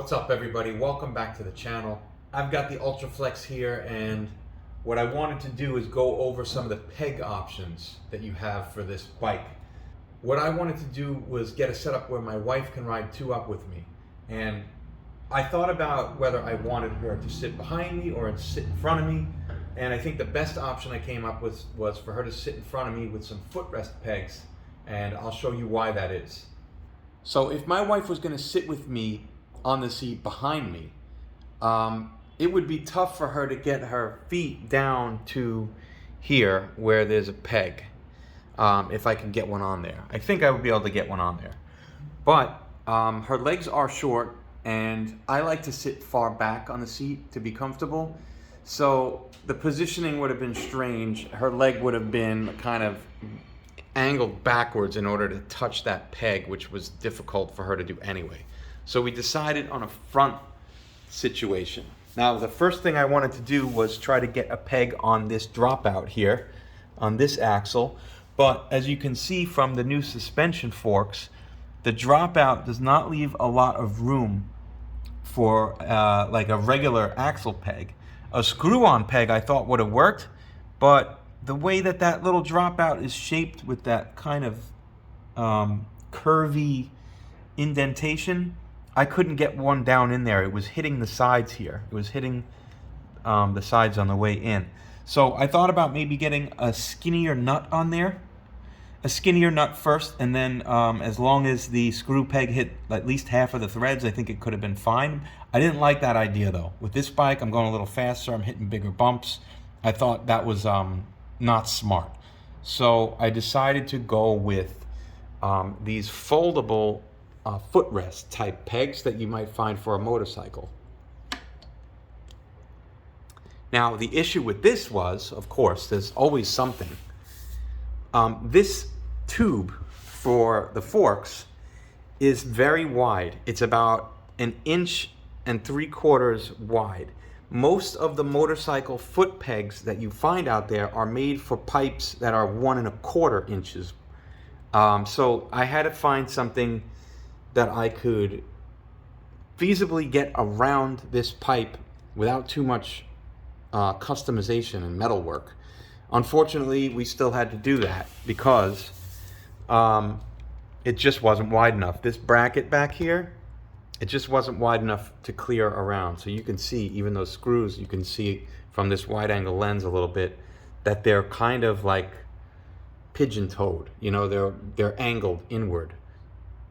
What's up, everybody? Welcome back to the channel. I've got the Ultraflex here, and what I wanted to do is go over some of the peg options that you have for this bike. What I wanted to do was get a setup where my wife can ride two up with me, and I thought about whether I wanted her to sit behind me or sit in front of me, and I think the best option I came up with was for her to sit in front of me with some footrest pegs, and I'll show you why that is. So if my wife was going to sit with me on the seat behind me, it would be tough for her to get her feet down to here where there's a peg, if I can get one on there. I think I would be able to get one on there. But her legs are short, and I like to sit far back on the seat to be comfortable. So the positioning would have been strange. Her leg would have been kind of angled backwards in order to touch that peg, which was difficult for her to do anyway. So we decided on a front situation. Now, the first thing I wanted to do was try to get a peg on this dropout here, on this axle. But as you can see from the new suspension forks, the dropout does not leave a lot of room for like a regular axle peg. A screw-on peg I thought would have worked, but the way that that little dropout is shaped with that kind of curvy indentation, I couldn't get one down in there. It was hitting the sides here. It was hitting the sides on the way in. So I thought about maybe getting a skinnier nut on there. A skinnier nut first, and then as long as the screw peg hit at least half of the threads, I think it could have been fine. I didn't like that idea though. With this bike, I'm going a little faster. I'm hitting bigger bumps. I thought that was not smart. So I decided to go with these foldable footrest type pegs that you might find for a motorcycle. Now, the issue with this was, of course, there's always something. This tube for the forks is very wide. It's about 1 3/4 inches wide. Most of the motorcycle foot pegs that you find out there are made for pipes that are 1 1/4 inches. So I had to find something that I could feasibly get around this pipe without too much customization and metal work. Unfortunately, we still had to do that because it just wasn't wide enough. This bracket back here, it just wasn't wide enough to clear around. So you can see, even those screws, you can see from this wide angle lens a little bit that they're kind of like pigeon-toed. You know, they're angled inward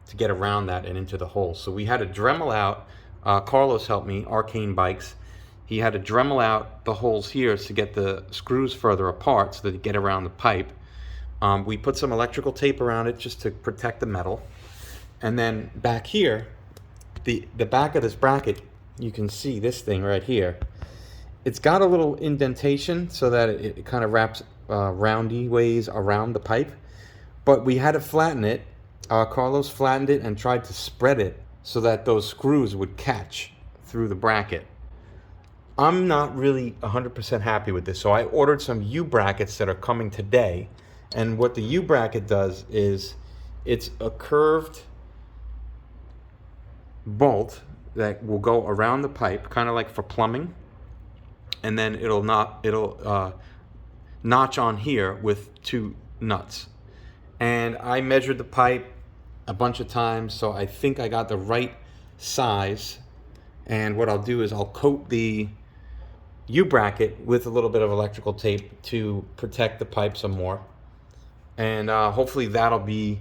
to get around that and into the hole. So we had to Dremel out. Carlos helped me, Arcane Bikes. He had to Dremel out the holes here to get the screws further apart so that they get around the pipe. We put some electrical tape around it just to protect the metal. And then back here, the back of this bracket, you can see this thing right here. It's got a little indentation so that it kind of wraps roundy ways around the pipe. But we had to flatten it. Carlos flattened it and tried to spread it so that those screws would catch through the bracket. I'm not really 100% happy with this, so I ordered some U-brackets that are coming today. And what the U-bracket does is it's a curved bolt that will go around the pipe, kind of like for plumbing, and then it'll notch on here with 2 nuts. And I measured the pipe a bunch of times, so I think I got the right size. And what I'll do is I'll coat the U-bracket with a little bit of electrical tape to protect the pipe some more. And hopefully that'll be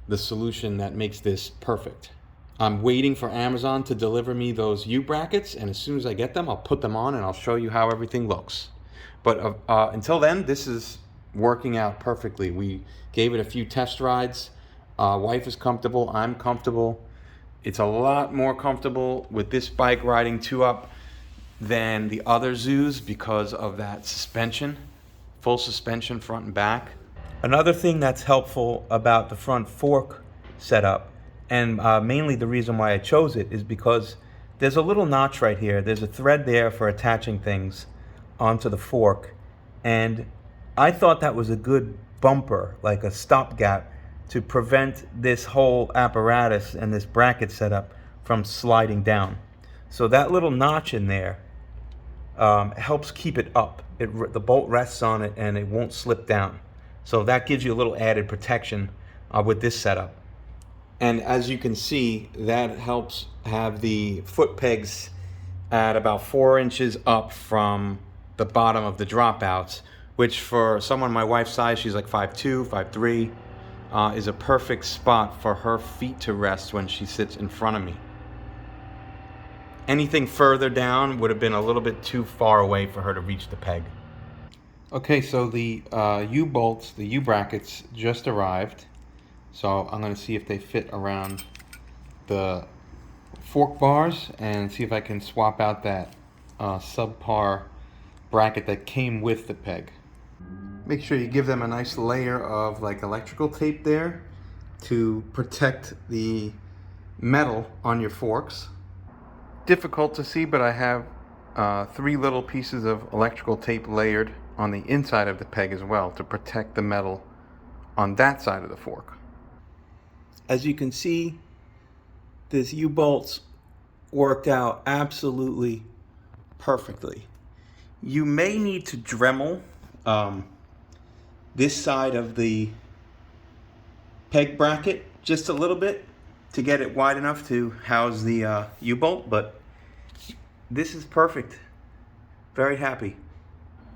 the solution that makes this perfect. I'm waiting for Amazon to deliver me those U-brackets, and as soon as I get them, I'll put them on and I'll show you how everything looks. But until then, this is working out perfectly. We gave it a few test rides. Wife is comfortable, I'm comfortable. It's a lot more comfortable with this bike riding two up than the other Zooz because of that suspension, full suspension front and back. Another thing that's helpful about the front fork setup, and mainly the reason why I chose it, is because there's a little notch right here. There's a thread there for attaching things onto the fork, and I thought that was a good bumper, like a stopgap, to prevent this whole apparatus and this bracket setup from sliding down. So that little notch in there helps keep it up. The bolt rests on it and it won't slip down. So that gives you a little added protection with this setup. And as you can see, that helps have the foot pegs at about 4 inches up from the bottom of the dropouts, which for someone my wife's size, she's like 5'2", 5'3", is a perfect spot for her feet to rest when she sits in front of me. Anything further down would have been a little bit too far away for her to reach the peg. Okay, so the U-bolts, the U-brackets just arrived. So I'm going to see if they fit around the fork bars and see if I can swap out that subpar bracket that came with the peg. Make sure you give them a nice layer of like electrical tape there to protect the metal on your forks. Difficult to see, but I have 3 little pieces of electrical tape layered on the inside of the peg as well to protect the metal on that side of the fork. As you can see, this U-bolts worked out absolutely perfectly. You may need to Dremel this side of the peg bracket just a little bit to get it wide enough to house the U-bolt, but this is perfect. Very happy.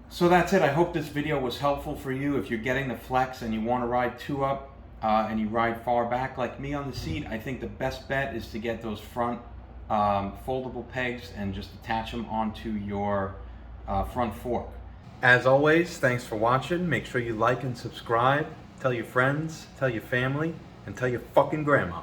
So that's it. I hope this video was helpful for you. If you're getting the Flex and you want to ride 2-up and you ride far back like me on the seat, I think the best bet is to get those front foldable pegs and just attach them onto your front fork. As always, thanks for watching. Make sure you like and subscribe. Tell your friends, tell your family, and tell your fucking grandma.